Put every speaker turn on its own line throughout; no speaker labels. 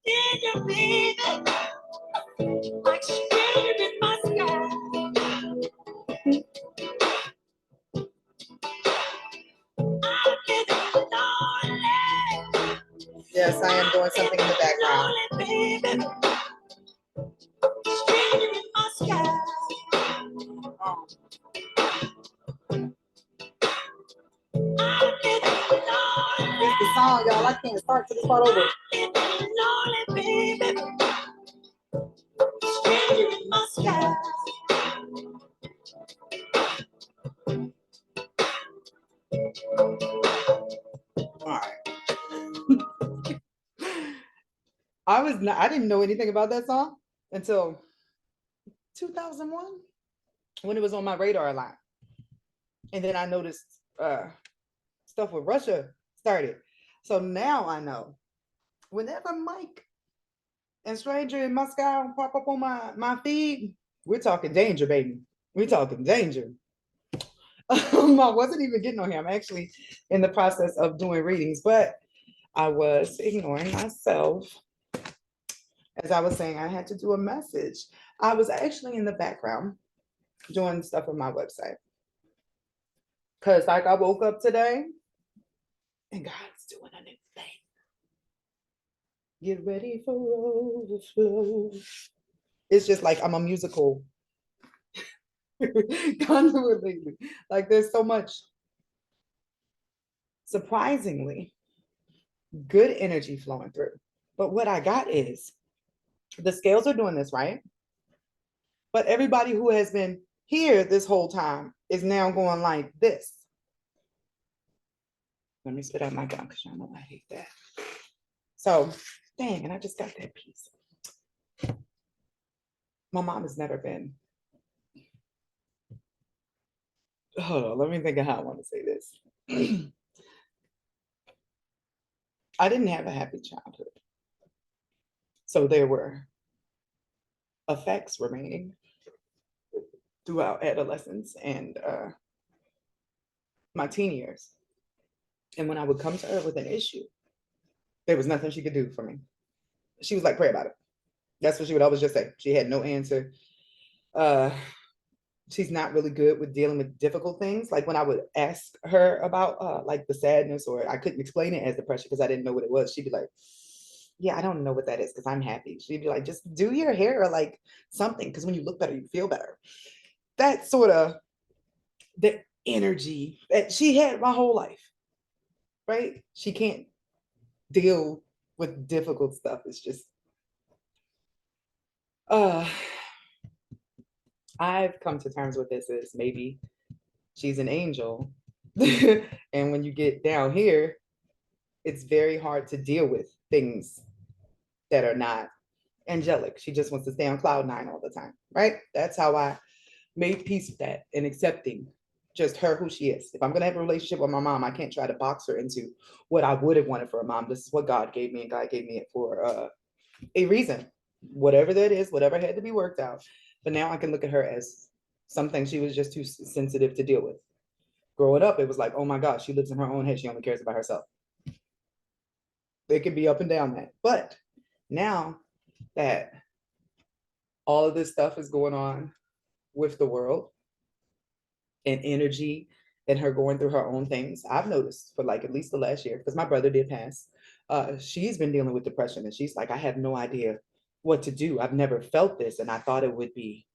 Danger, baby, like stranger in my sky. I'm getting lonely. Yes, I am doing something in the background. Lonely, baby, stranger in my sky. It's the song, y'all. I can't start to start over. Lonely, baby, stranger in my sky. All right. I didn't know anything about that song until 2001 when it was on my radar a lot. And then I noticed stuff with Russia started. So now I know whenever Mike and Stranger in Moscow pop up on my feed, we're talking danger, baby. We're talking danger. I wasn't even getting on here. I'm actually in the process of doing readings, but I was ignoring myself. As I was saying, I had to do a message. I was actually in the background doing stuff on my website. Because like I woke up today and God's doing a new thing. Get ready for overflow. It's just like I'm a musical conduit lately. Like there's so much surprisingly good energy flowing through. But what I got is the scales are doing this, right? But everybody who has been here this whole time is now going like this. Let me spit out my gum because y'all know I hate that. So, dang, and I just got that piece. My mom has never been. Hold on, let me think of how I want to say this. I didn't have a happy childhood. So there were effects remaining throughout adolescence and my teen years. And when I would come to her with an issue, there was nothing she could do for me. She was like, pray about it. That's what she would always just say. She had no answer. She's not really good with dealing with difficult things. Like when I would ask her about like the sadness, or I couldn't explain it as depression because I didn't know what it was. She'd be like, yeah, I don't know what that is because I'm happy. She'd be like, just do your hair or like something because when you look better, you feel better. That sort of the energy that she had my whole life, right? She can't deal with difficult stuff. It's just, I've come to terms with this as maybe she's an angel. And when you get down here, it's very hard to deal with things that are not angelic. She just wants to stay on cloud nine all the time, right? That's how I made peace with that and accepting just her who she is. If I'm gonna have a relationship with my mom, I can't try to box her into what I would have wanted for a mom. This is what God gave me, and God gave me it for a reason. Whatever that is, whatever had to be worked out. But now I can look at her as something she was just too sensitive to deal with. Growing up, it was like, oh my gosh, she lives in her own head. She only cares about herself. It can be up and down that. But now that all of this stuff is going on with the world and energy and her going through her own things, I've noticed for like at least the last year, because my brother did pass, she's been dealing with depression. And she's like, I have no idea what to do. I've never felt this. And I thought it would be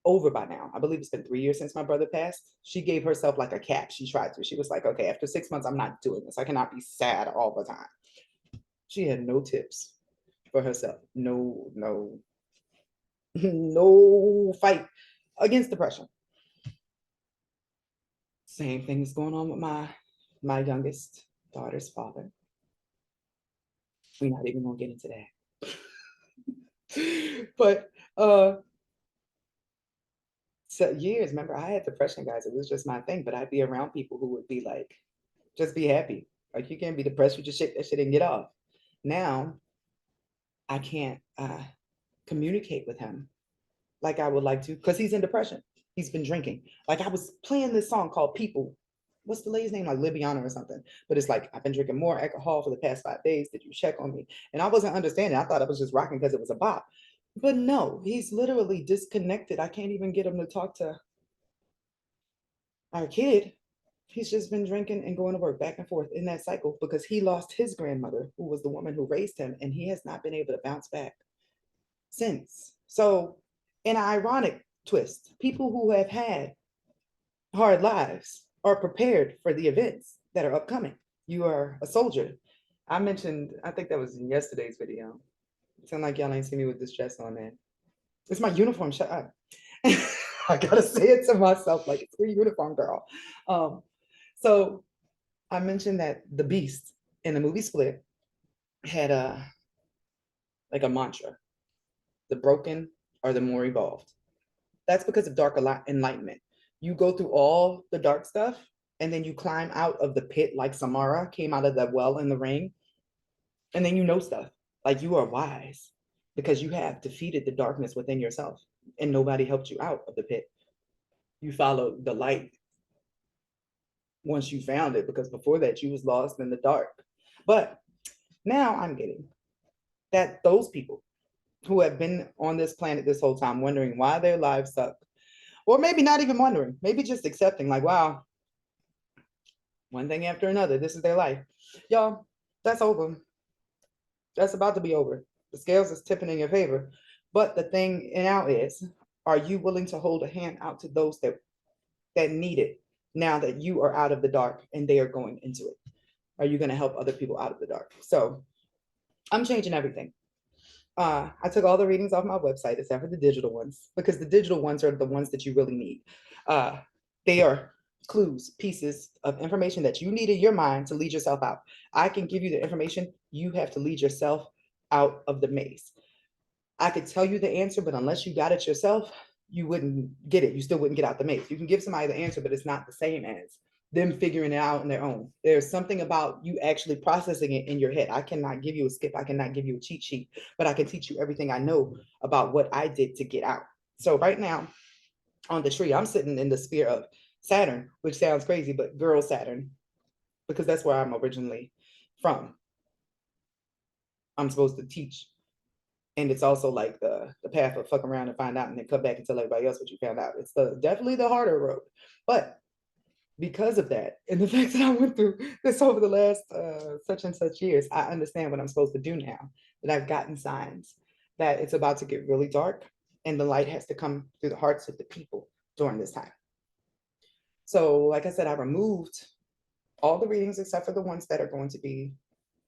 over by now. I believe it's been 3 years since my brother passed. She gave herself like a cap. She tried to. She was like, okay, after 6 months, I'm not doing this. I cannot be sad all the time. She had no tips for herself. No, no fight against depression. Same thing is going on with my youngest daughter's father. We're not even gonna get into that. But so years, remember, I had depression, guys. It was just my thing, but I'd be around people who would be like, just be happy. Like you can't be depressed, you just shake that shit and get off. Now I can't communicate with him like I would like to because he's in depression. He's been drinking. Like I was playing this song called People what's the lady's name? Like Libiana or something. But it's like, I've been drinking more alcohol for the past 5 days. Did you check on me? And I wasn't understanding. I thought I was just rocking because it was a bop. But no, he's literally disconnected. I can't even get him to talk to our kid. He's just been drinking and going to work back and forth in that cycle because he lost his grandmother, who was the woman who raised him, and he has not been able to bounce back since. So, in an ironic twist, people who have had hard lives are prepared for the events that are upcoming. You are a soldier. I mentioned, I think that was in yesterday's video. It sound like y'all ain't see me with this dress on, man. It's my uniform. Shut up. I gotta say it to myself, like it's your uniform, girl. Um, so I mentioned that the Beast in the movie Split had a like a mantra: the broken are the more evolved. That's because of dark enlightenment. You go through all the dark stuff, and then you climb out of the pit like Samara came out of the well in the ring, and then you know stuff. Like you are wise because you have defeated the darkness within yourself, and nobody helped you out of the pit. You followed the light once you found it, because before that you was lost in the dark. But now I'm getting that those people who have been on this planet this whole time wondering why their lives suck, or maybe not even wondering, maybe just accepting, like, wow, one thing after another, this is their life. Y'all, that's over. That's about to be over. The scales is tipping in your favor. But the thing now is, are you willing to hold a hand out to those that need it now that you are out of the dark and they are going into it? Are you going to help other people out of the dark? So I'm changing everything. I took all the readings off my website except for the digital ones, because the digital ones are the ones that you really need. Uh, they are clues, pieces of information that you need in your mind to lead yourself out. I can give you the information. You have to lead yourself out of the maze. I could tell you the answer, but unless you got it yourself, you wouldn't get it. You still wouldn't get out the maze. You can give somebody the answer, but it's not the same as them figuring it out on their own. There's something about you actually processing it in your head. I cannot give you a skip. I cannot give you a cheat sheet, but I can teach you everything I know about what I did to get out. So right now on the tree, I'm sitting in the sphere of Saturn, which sounds crazy, but girl Saturn, because that's where I'm originally from. I'm supposed to teach. And it's also like the path of fuck around and find out and then come back and tell everybody else what you found out. It's definitely the harder road. But because of that, and the fact that I went through this over the last such and such years, I understand what I'm supposed to do now, that I've gotten signs that it's about to get really dark and the light has to come through the hearts of the people during this time. So, like I said, I removed all the readings except for the ones that are going to be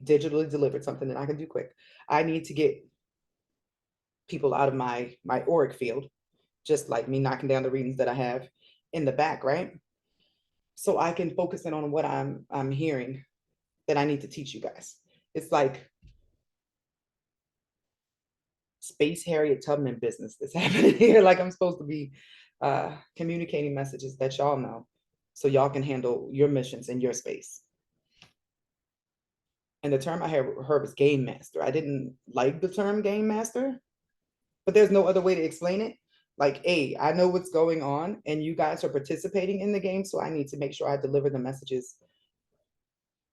digitally delivered, something that I can do quick. I need to get people out of my auric field, just like me knocking down the readings that I have in the back, right? So I can focus in on what I'm hearing that I need to teach you guys. It's like space Harriet Tubman business that's happening here. Like I'm supposed to be communicating messages that y'all know, so y'all can handle your missions in your space. And the term I heard was game master. I didn't like the term game master, but there's no other way to explain it. Like, hey, I know what's going on and you guys are participating in the game, so I need to make sure I deliver the messages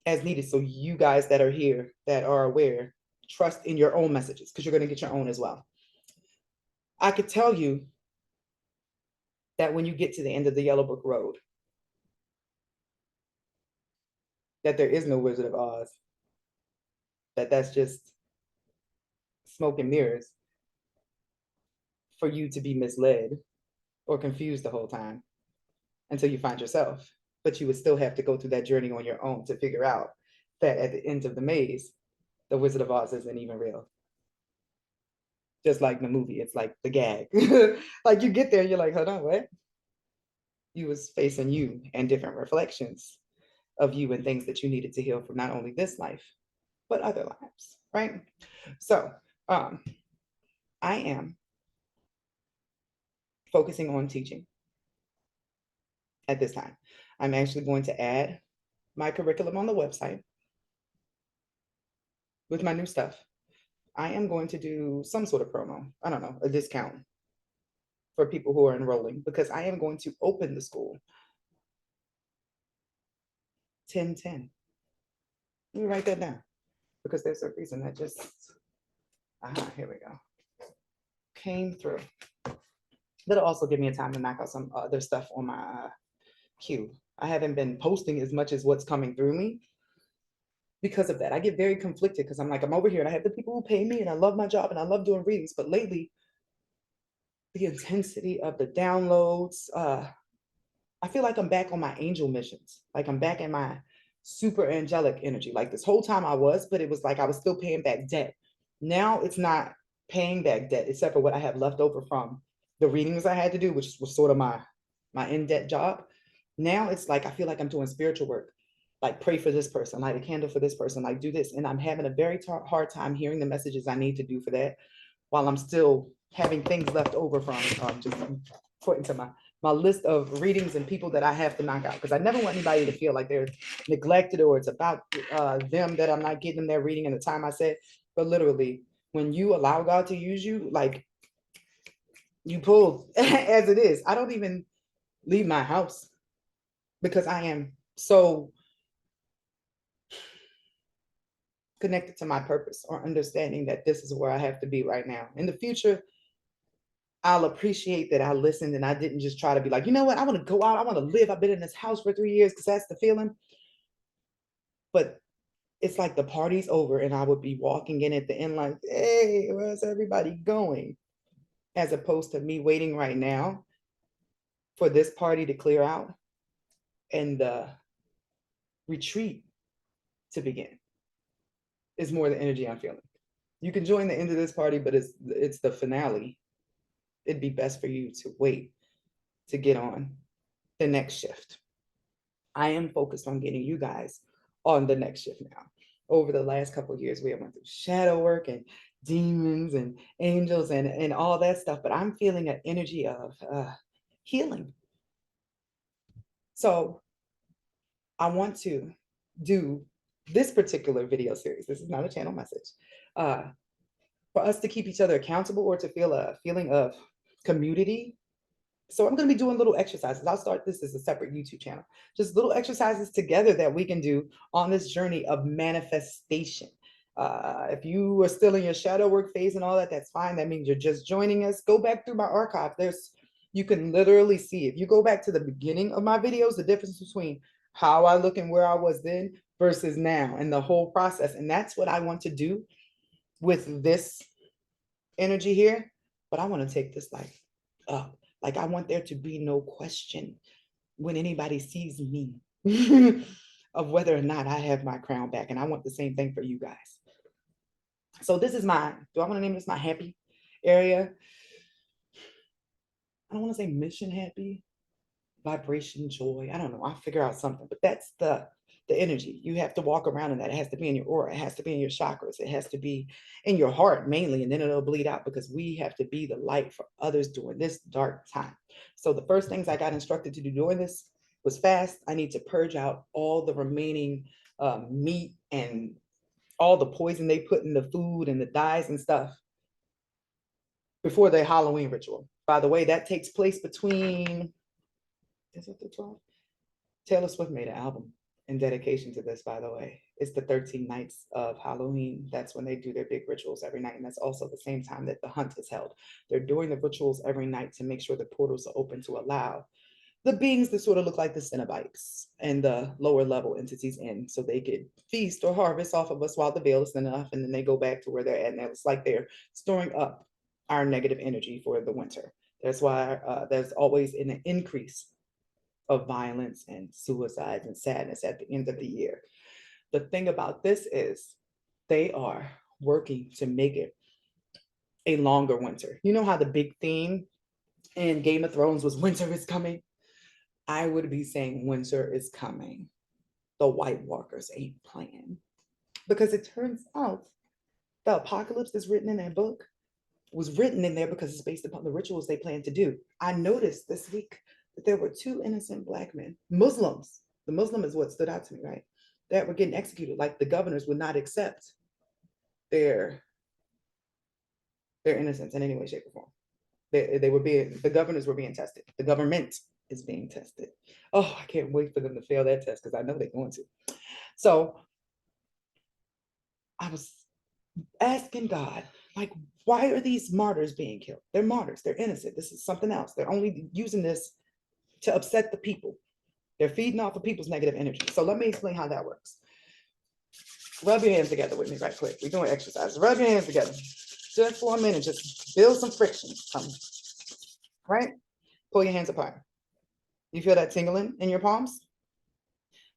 as needed. So you guys that are here, that are aware, trust in your own messages, because you're going to get your own as well. I could tell you that when you get to the end of the Yellow Book Road, that there is no Wizard of Oz, that's just smoke and mirrors for you to be misled or confused the whole time until you find yourself. But you would still have to go through that journey on your own to figure out that at the end of the maze, the Wizard of Oz isn't even real. Just like the movie, it's like the gag. Like you get there, you're like, hold on, what? You was facing you and different reflections of you and things that you needed to heal from not only this life, but other lives, right? So I am focusing on teaching at this time. I'm actually going to add my curriculum on the website with my new stuff. I am going to do some sort of promo. I don't know, a discount for people who are enrolling, because I am going to open the school 1010. Let me write that down because there's a reason that just, here we go, came through. That'll also give me a time to knock out some other stuff on my queue. I haven't been posting as much as what's coming through me because of that. I get very conflicted because I'm like, I'm over here and I have the people who pay me and I love my job and I love doing readings. But lately, the intensity of the downloads, I feel like I'm back on my angel missions. Like I'm back in my super angelic energy. Like this whole time I was, but it was like I was still paying back debt. Now it's not paying back debt, except for what I have left over from the readings I had to do, which was sort of my in-debt job. Now it's like I feel like I'm doing spiritual work. Like pray for this person, light a candle for this person, like do this. And I'm having a very hard time hearing the messages I need to do for that while I'm still having things left over from just putting to my list of readings and people that I have to knock out. Because I never want anybody to feel like they're neglected or it's about them that I'm not getting their reading in the time I said. But literally, when you allow God to use you, like you pull as it is. I don't even leave my house because I am so connected to my purpose or understanding that this is where I have to be right now. In the future, I'll appreciate that I listened and I didn't just try to be like, you know what, I want to go out, I want to live. I've been in this house for 3 years because that's the feeling. But it's like the party's over and I would be walking in at the end like, hey, where's everybody going? As opposed to me waiting right now for this party to clear out and the retreat to begin. Is more the energy I'm feeling. You can join the end of this party, but it's the finale. It'd be best for you to wait to get on the next shift. I am focused on getting you guys on the next shift now. Over the last couple of years, we have went through shadow work and demons and angels and all that stuff, but I'm feeling an energy of healing. So I want to do this particular video series. This is not a channel message. For us to keep each other accountable or to feel a feeling of community. So I'm going to be doing little exercises. I'll start this as a separate YouTube channel. Just little exercises together that we can do on this journey of manifestation. If you are still in your shadow work phase and all that, that's fine. That means you're just joining us. Go back through my archive. You can literally see, if you go back to the beginning of my videos, the difference between how I look and where I was then versus now and the whole process. And that's what I want to do with this energy here, but I want to take this like up. Like I want there to be no question when anybody sees me of whether or not I have my crown back. And I want the same thing for you guys. So this is do I want to name this my happy area? I don't want to say mission happy, vibration, joy. I don't know. I'll figure out something, but that's the energy. You have to walk around in that. It has to be in your aura. It has to be in your chakras. It has to be in your heart mainly, and then it'll bleed out because we have to be the light for others during this dark time. So the first things I got instructed to do during this was fast. I need to purge out all the remaining meat and all the poison they put in the food and the dyes and stuff before the Halloween ritual. By the way, that takes place between, is it the 12th? Taylor Swift made an album in dedication to this, by the way. It's the 13 nights of Halloween. That's when they do their big rituals every night. And that's also the same time that the hunt is held. They're doing the rituals every night to make sure the portals are open to allow the beings that sort of look like the Cenobites and the lower level entities in, so they could feast or harvest off of us while the veil is thin enough, and then they go back to where they're at. And it's like they're storing up our negative energy for the winter. That's why there's always an increase of violence and suicides and sadness at the end of the year. The thing about this is they are working to make it a longer winter. You know how the big theme in Game of Thrones was winter is coming? I would be saying winter is coming. The White Walkers ain't playing. Because it turns out the apocalypse that's written in that book was written in there because it's based upon the rituals they plan to do. I noticed this week that there were 2 innocent Black men, Muslims. The Muslim is what stood out to me, right? That were getting executed. Like the governors would not accept their innocence in any way, shape, or form. The governors were being tested. The government is being tested. Oh, I can't wait for them to fail that test because I know they're going to. So I was asking God, like, why are these martyrs being killed? They're martyrs. They're innocent. This is something else. They're only using this to upset the people. They're feeding off of people's negative energy. So let me explain how that works. Rub your hands together with me right quick. We're doing exercise. Rub your hands together just for a minute. Just build some friction. Right? Pull your hands apart. You feel that tingling in your palms?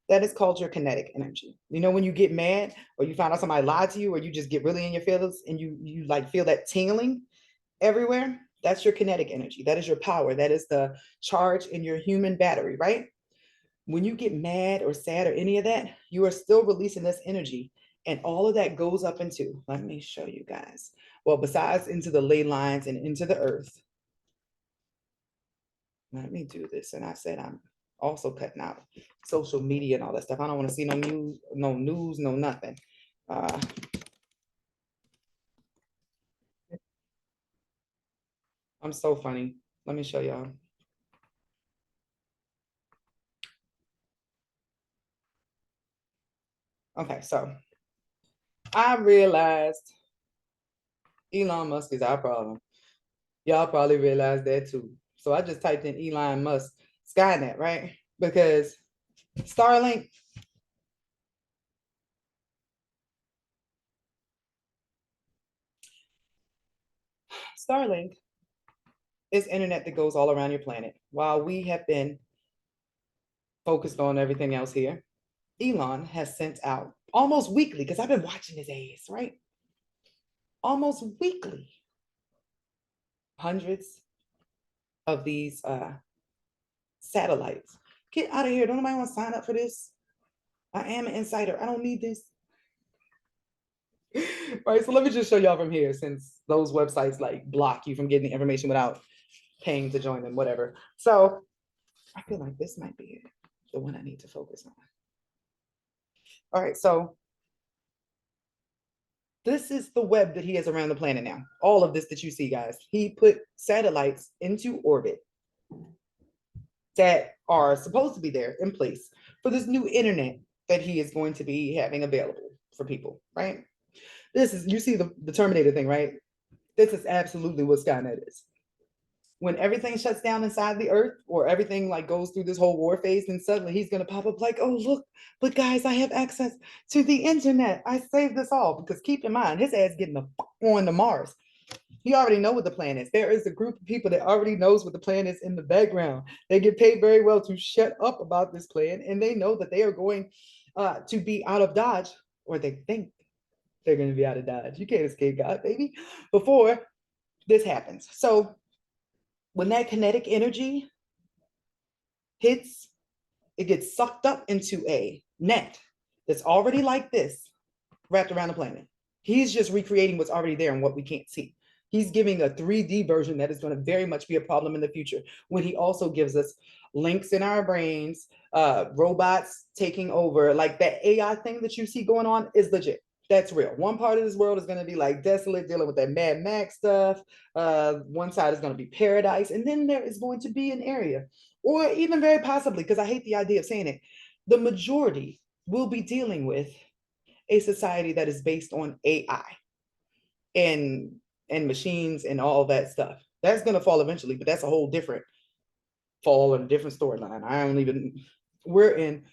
That is called your kinetic energy. You know, when you get mad or you find out somebody lied to you or you just get really in your feelings and you like feel that tingling everywhere, that's your kinetic energy. That is your power. That is the charge in your human battery, right? When you get mad or sad or any of that, you are still releasing this energy. And all of that goes up into, let me show you guys. Well, besides into the ley lines and into the earth, let me do this. And I said, I'm also cutting out social media and all that stuff. I don't want to see no news, no nothing. I'm so funny. Let me show y'all. Okay, so I realized Elon Musk is our problem. Y'all probably realized that too. So I just typed in Elon Musk Skynet, right? Because Starlink, Starlink is internet that goes all around your planet. While we have been focused on everything else here, Elon has sent out almost weekly, because I've been watching his ass, right? Almost weekly, hundreds of these satellites. Get out of here. Don't nobody want to sign up for this. I am an insider. I don't need this. Right. So let me just show y'all from here, since those websites like block you from getting the information without paying to join them, whatever. So I feel like this might be the one I need to focus on. All right. So this is the web that he has around the planet now. All of this that you see, guys. He put satellites into orbit that are supposed to be there in place for this new internet that he is going to be having available for people, right? This is, you see the Terminator thing, right? This is absolutely what Skynet is. When everything shuts down inside the earth or everything like goes through this whole war phase, then suddenly he's going to pop up like, oh, look, but guys, I have access to the internet. I saved this all. Because keep in mind, his ass getting the on to Mars. He already know what the plan is. There is a group of people that already knows what the plan is in the background. They get paid very well to shut up about this plan, and they know that they are going to be out of Dodge, or they think they're going to be out of Dodge. You can't escape God, baby, before this happens. So when that kinetic energy hits, it gets sucked up into a net that's already like this, wrapped around the planet. He's just recreating what's already there and what we can't see. He's giving a 3D version that is going to very much be a problem in the future, when he also gives us links in our brains, robots taking over. Like that AI thing that you see going on is legit. That's real. One part of this world is going to be like desolate, dealing with that Mad Max stuff. One side is going to be paradise. And then there is going to be an area, or even very possibly, because I hate the idea of saying it, the majority will be dealing with a society that is based on AI and machines and all that stuff. That's going to fall eventually, but that's a whole different fall and a different storyline. I don't even, we're in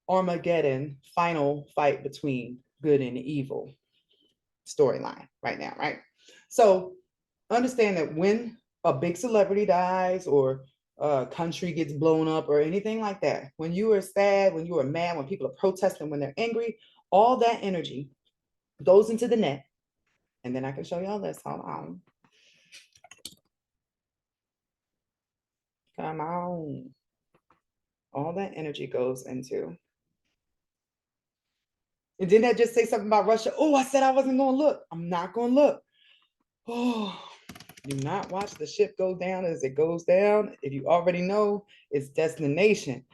Armageddon, final fight between good and evil storyline right now, right? So understand that when a big celebrity dies or a country gets blown up or anything like that, when you are sad, when you are mad, when people are protesting, when they're angry, all that energy goes into the net. And then I can show y'all this. Hold on. Come on. All that energy goes into. And didn't that just say something about Russia? Oh, I said I wasn't going to look. I'm not going to look. Oh, do not watch the ship go down as it goes down. If you already know its destination,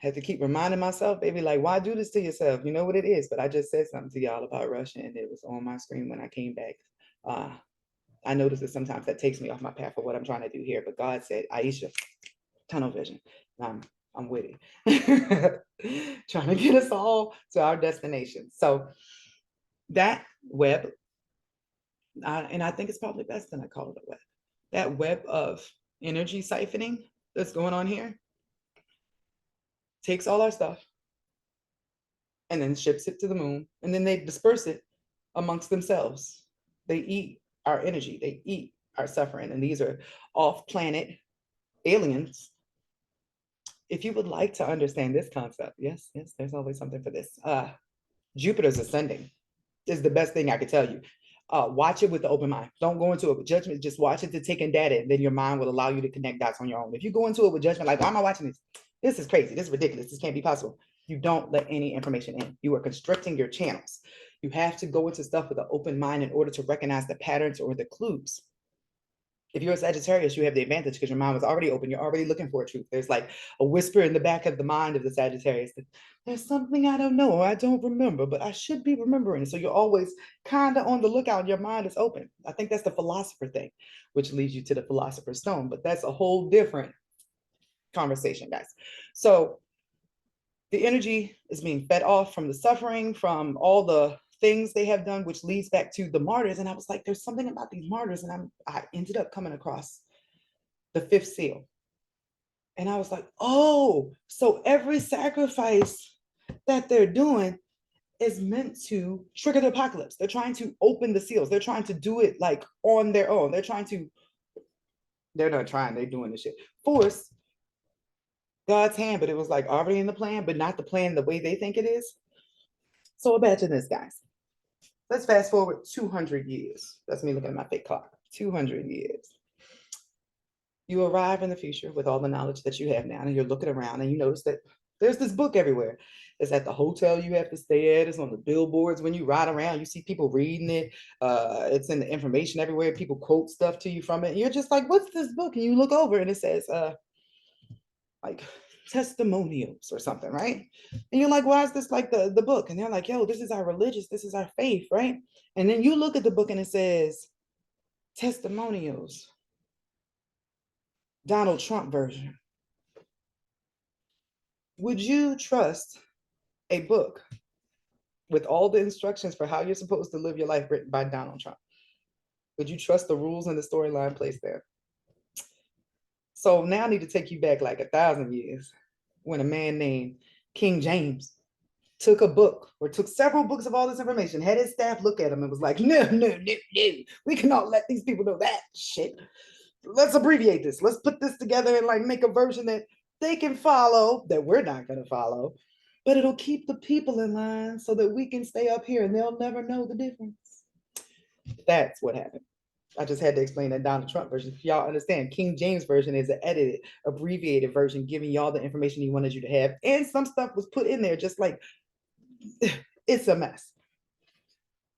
I have to keep reminding myself, baby, like, why do this to yourself? You know what it is. But I just said something to y'all about Russia, and it was on my screen when I came back. I notice that sometimes that takes me off my path for what I'm trying to do here. But God said, Aisha, tunnel vision. I'm witty. Trying to get us all to our destination. So that web, and I think it's probably best that I call it a web. That web of energy siphoning that's going on here takes all our stuff and then ships it to the moon, and then they disperse it amongst themselves. They eat our energy, they eat our suffering, and these are off-planet aliens. If you would like to understand this concept, yes, yes, there's always something for this. Jupiter's ascending is the best thing I could tell you. Watch it with the open mind. Don't go into it with judgment. Just watch it to take in data, and then your mind will allow you to connect dots on your own. If you go into it with judgment, like, why am I watching this? This is crazy. This is ridiculous. This can't be possible. You don't let any information in. You are constricting your channels. You have to go into stuff with an open mind in order to recognize the patterns or the clues. If you're a Sagittarius, you have the advantage because your mind was already open. You're already looking for a truth. There's like a whisper in the back of the mind of the Sagittarius that there's something I don't know or I don't remember, but I should be remembering. So you're always kind of on the lookout. Your mind is open. I think that's the philosopher thing, which leads you to the philosopher's stone. But that's a whole different conversation, guys. So the energy is being fed off from the suffering, from all the things they have done, which leads back to the martyrs. And I was like, there's something about these martyrs. And I ended up coming across the fifth seal. And I was like, oh, so every sacrifice that they're doing is meant to trigger the apocalypse. They're trying to open the seals. They're trying to do it like on their own. They're not trying, they're doing the shit. Force God's hand, but it was like already in the plan, but not the plan the way they think it is. So imagine this, guys. Let's fast forward 200 years. That's me looking at my fake clock. 200 years. You arrive in the future with all the knowledge that you have now, and you're looking around and you notice that there's this book everywhere. It's at the hotel you have to stay at. It's on the billboards. When you ride around, you see people reading it. It's in the information everywhere. People quote stuff to you from it. And you're just like, what's this book? And you look over and it says, like testimonials or something, right? And you're like, why is this like the book? And they're like, yo, this is our religious, this is our faith, right? And then you look at the book and it says testimonials, Donald Trump version. Would you trust a book with all the instructions for how you're supposed to live your life written by Donald Trump? Would you trust the rules and the storyline placed there? So now I need to take you back like 1,000 years when a man named King James took a book or took several books of all this information, had his staff look at him and was like, no, no, no, no, we cannot let these people know that shit. Let's abbreviate this. Let's put this together and like make a version that they can follow, that we're not going to follow, but it'll keep the people in line so that we can stay up here and they'll never know the difference. That's what happened. I just had to explain that Donald Trump version. If y'all understand, King James version is an edited, abbreviated version, giving y'all the information he wanted you to have. And some stuff was put in there just like, it's a mess.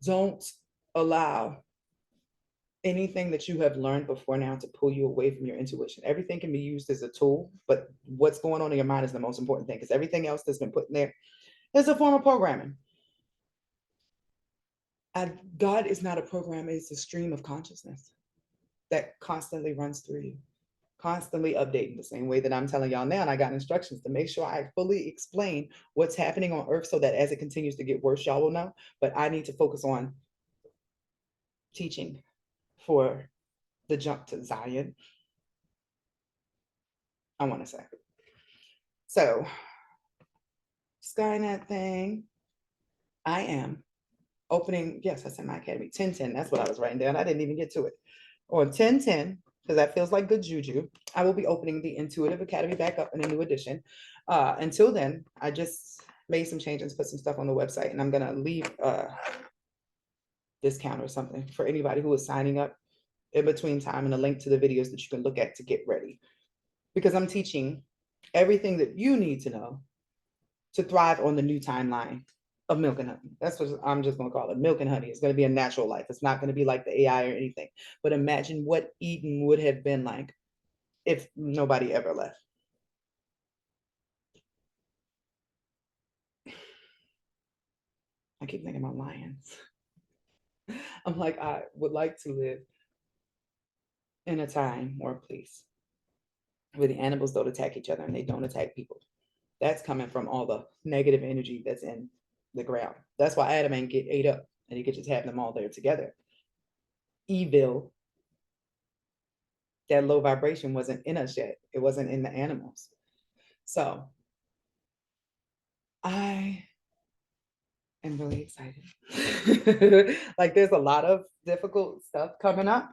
Don't allow anything that you have learned before now to pull you away from your intuition. Everything can be used as a tool, but what's going on in your mind is the most important thing, because everything else that's been put in there is a form of programming. God is not a program, it's a stream of consciousness that constantly runs through you, constantly updating the same way that I'm telling y'all now. And I got instructions to make sure I fully explain what's happening on Earth so that as it continues to get worse, y'all will know. But I need to focus on teaching for the jump to Zion, I want to say. So, Skynet thing, I am opening, yes, I said my academy, 10/10, that's what I was writing down. I didn't even get to it. On 10/10, because that feels like good juju, I will be opening the Intuitive Academy back up in a new edition. Until then, I just made some changes, put some stuff on the website, and I'm going to leave a discount or something for anybody who is signing up in between time, and a link to the videos that you can look at to get ready. Because I'm teaching everything that you need to know to thrive on the new timeline of milk and honey. That's what I'm just going to call it, milk and honey. It's going to be a natural life. It's not going to be like the AI or anything. But imagine what Eden would have been like if nobody ever left. I keep thinking about lions. I'm like, I would like to live in a time or a place where the animals don't attack each other and they don't attack people. That's coming from all the negative energy that's in the ground. That's why Adam ain't get ate up, and he could just have them all there together. Evil, that low vibration wasn't in us yet. It wasn't in the animals. So I am really excited. Like there's a lot of difficult stuff coming up.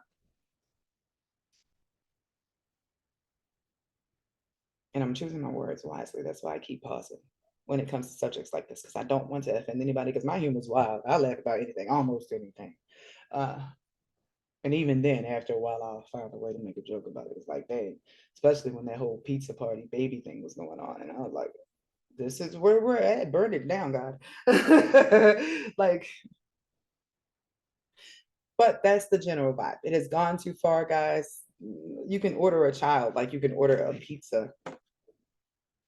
And I'm choosing my words wisely. That's why I keep pausing when it comes to subjects like this, because I don't want to offend anybody, because my humor's wild. I laugh about anything, almost anything. Uh, and even then, after a while, I'll find a way to make a joke about it. It's like, dang, especially when that whole pizza party baby thing was going on. And I was like, this is where we're at. Burn it down, God. Like, but that's the general vibe. It has gone too far, guys. You can order a child, like you can order a pizza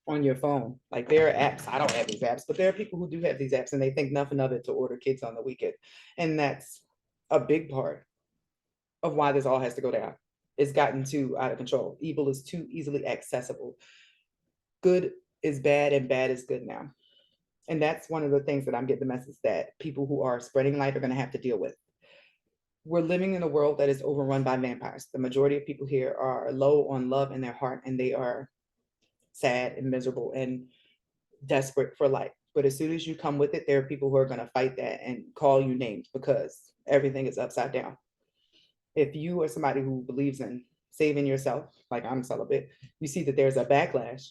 on your phone. Like there are apps. I don't have these apps, but there are people who do have these apps and they think nothing of it to order kids on the weekend. And that's a big part of why this all has to go down. It's gotten too out of control. Evil is too easily accessible. Good is bad and bad is good now. And that's one of the things that I'm getting the message that people who are spreading light are going to have to deal with. We're living in a world that is overrun by vampires. The majority of people here are low on love in their heart, and they are sad and miserable and desperate for life. But as soon as you come with it, there are people who are going to fight that and call you names because everything is upside down. If you are somebody who believes in saving yourself, like I'm celibate, you see that there's a backlash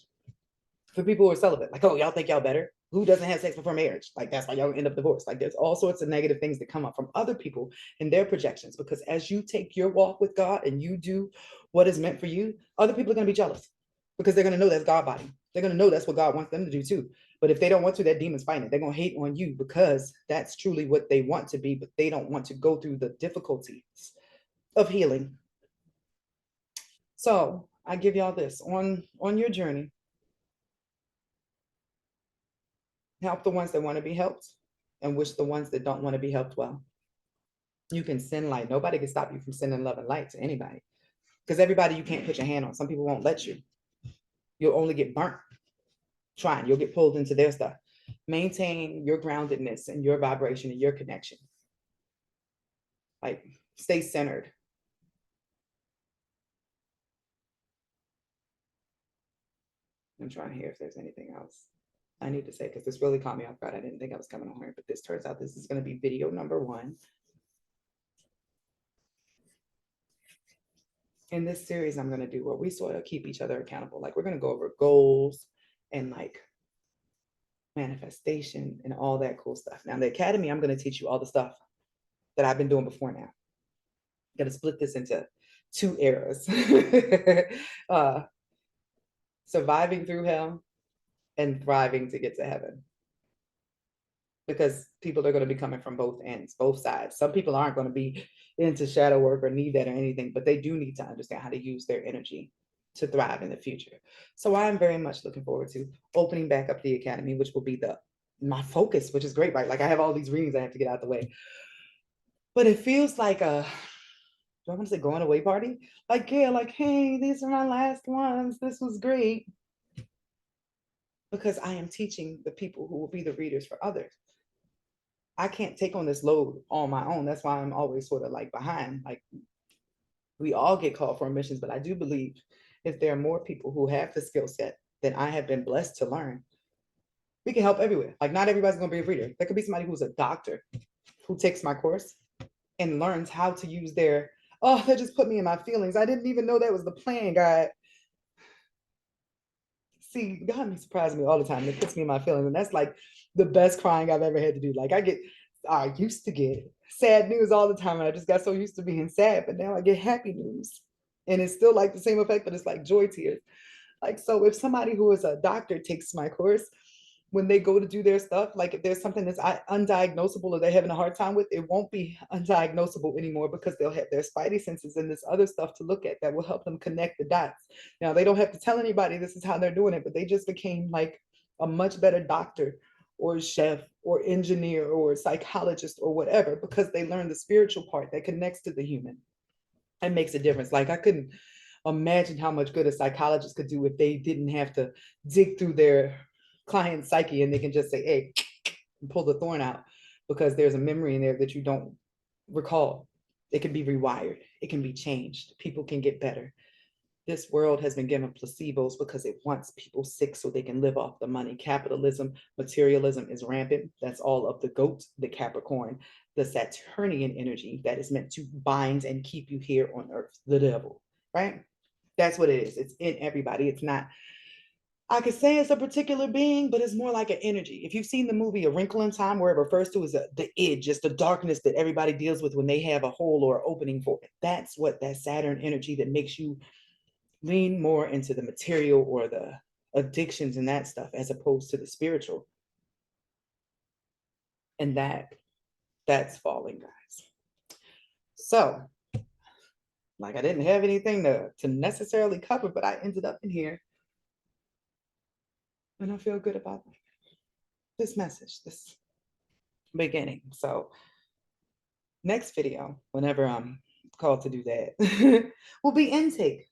for people who are celibate. Like, oh, y'all think y'all better? Who doesn't have sex before marriage? Like, that's why y'all end up divorced. Like, there's all sorts of negative things that come up from other people and their projections. Because as you take your walk with God and you do what is meant for you, other people are going to be jealous because they're going to know that's God body. They're going to know that's what God wants them to do too. But if they don't want to, that demon's fighting it. They're going to hate on you because that's truly what they want to be, but they don't want to go through the difficulties of healing. So I give y'all this on your journey. Help the ones that want to be helped and wish the ones that don't want to be helped well. You can send light. Nobody can stop you from sending love and light to anybody. Because everybody you can't put your hand on. Some people won't let you. You'll only get burnt trying. You'll get pulled into their stuff. Maintain your groundedness and your vibration and your connection. Like, stay centered. I'm trying to hear if there's anything else I need to say, because this really caught me off guard. I didn't think I was coming on here, but this turns out this is going to be video number 1 in this series. I'm going to do where we sort of keep each other accountable. Like, we're going to go over goals and like manifestation and all that cool stuff. Now, in the academy, I'm going to teach you all the stuff that I've been doing before now. I'm going to split this into 2 eras. Surviving through hell and thriving to get to heaven. Because people are going to be coming from both ends, both sides. Some people aren't going to be into shadow work or need that or anything, but they do need to understand how to use their energy to thrive in the future. So I'm very much looking forward to opening back up the academy, which will be my focus, which is great, right? Like, I have all these readings I have to get out the way. But it feels like do I want to say going away party? Like, yeah, like, hey, these are my last ones. This was great. Because I am teaching the people who will be the readers for others. I can't take on this load on my own. That's why I'm always sort of like behind. Like, we all get called for missions, but I do believe if there are more people who have the skill set that I have been blessed to learn, we can help everywhere. Like, not everybody's going to be a reader. There could be somebody who's a doctor who takes my course and learns how to use that just put me in my feelings. I didn't even know that was the plan, God. See, God surprises me all the time. It puts me in my feelings. And that's like the best crying I've ever had to do. Like, I used to get sad news all the time. And I just got so used to being sad. But now I get happy news. And it's still like the same effect, but it's like joy tears. Like, so if somebody who is a doctor takes my course, when they go to do their stuff, like if there's something that's undiagnosable or they're having a hard time with, it won't be undiagnosable anymore because they'll have their spidey senses and this other stuff to look at that will help them connect the dots. Now, they don't have to tell anybody this is how they're doing it, but they just became like a much better doctor or chef or engineer or psychologist or whatever because they learned the spiritual part that connects to the human and makes a difference. Like, Imagine how much good a psychologist could do if they didn't have to dig through their client's psyche and they can just say, hey, and pull the thorn out because there's a memory in there that you don't recall. It can be rewired, it can be changed, people can get better. This world has been given placebos because it wants people sick so they can live off the money. Capitalism, materialism is rampant. That's all of the goat, the Capricorn, the Saturnian energy that is meant to bind and keep you here on earth, the devil, right? That's what it is. It's in everybody. It's not, I could say it's a particular being, but it's more like an energy. If you've seen the movie A Wrinkle in Time, where it refers to as the id, just the darkness that everybody deals with when they have a hole or opening for it, that's what that Saturn energy that makes you lean more into the material or the addictions and that stuff as opposed to the spiritual. And that's falling, guys. So, like, I didn't have anything to necessarily cover, but I ended up in here. And I feel good about this message, this beginning. So, next video, whenever I'm called to do that, will be intake.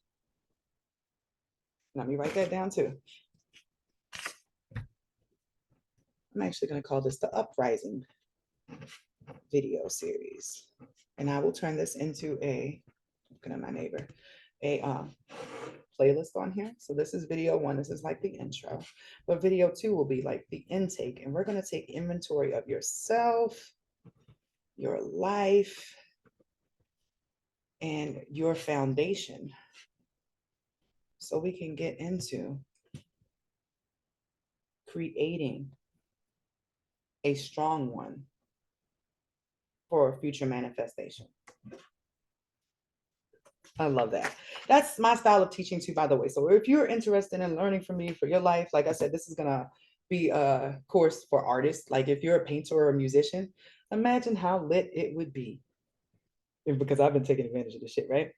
Let me write that down too. I'm actually going to call this the Uprising video series. And I will turn this into a, looking at my neighbor, a playlist on here. So this is video one. This is like the intro. But video two will be like the intake. And we're going to take inventory of yourself, your life, and your foundation. So we can get into creating a strong one for future manifestation. I love that. That's my style of teaching too, by the way. So if you're interested in learning from me for your life, like I said, this is gonna be a course for artists. Like if you're a painter or a musician, imagine how lit it would be. Because I've been taking advantage of this shit, right?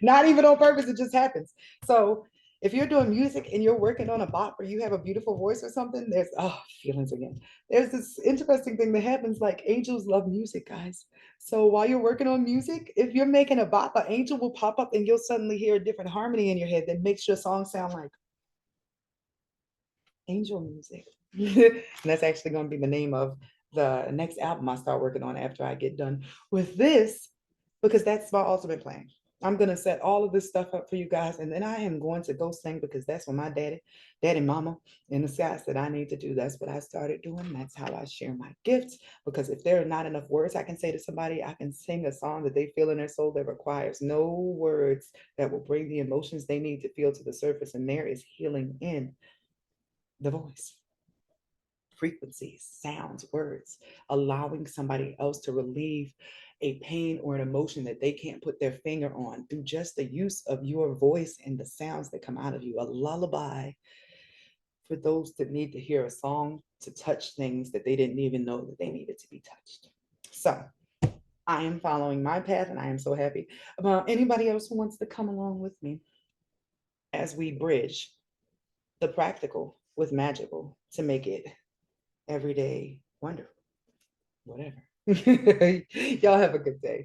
Not even on purpose, it just happens. So if you're doing music and you're working on a bop or you have a beautiful voice or something, there's feelings again. There's this interesting thing that happens, like angels love music, guys. So while you're working on music, if you're making a bop, an angel will pop up and you'll suddenly hear a different harmony in your head that makes your song sound like angel music. And that's actually going to be the name of the next album I start working on after I get done with this, because that's my ultimate plan. I'm going to set all of this stuff up for you guys, and then I am going to go sing, because that's what my daddy, mama in the sky said I need to do. That's what I started doing. That's how I share my gifts, because if there are not enough words I can say to somebody, I can sing a song that they feel in their soul that requires no words, that will bring the emotions they need to feel to the surface, and there is healing in the voice. Frequencies, sounds, words, allowing somebody else to relieve a pain or an emotion that they can't put their finger on through just the use of your voice and the sounds that come out of you. A lullaby for those that need to hear a song to touch things that they didn't even know that they needed to be touched. So I am following my path, and I am so happy about anybody else who wants to come along with me as we bridge the practical with magical to make it everyday wonderful, whatever. Y'all have a good day.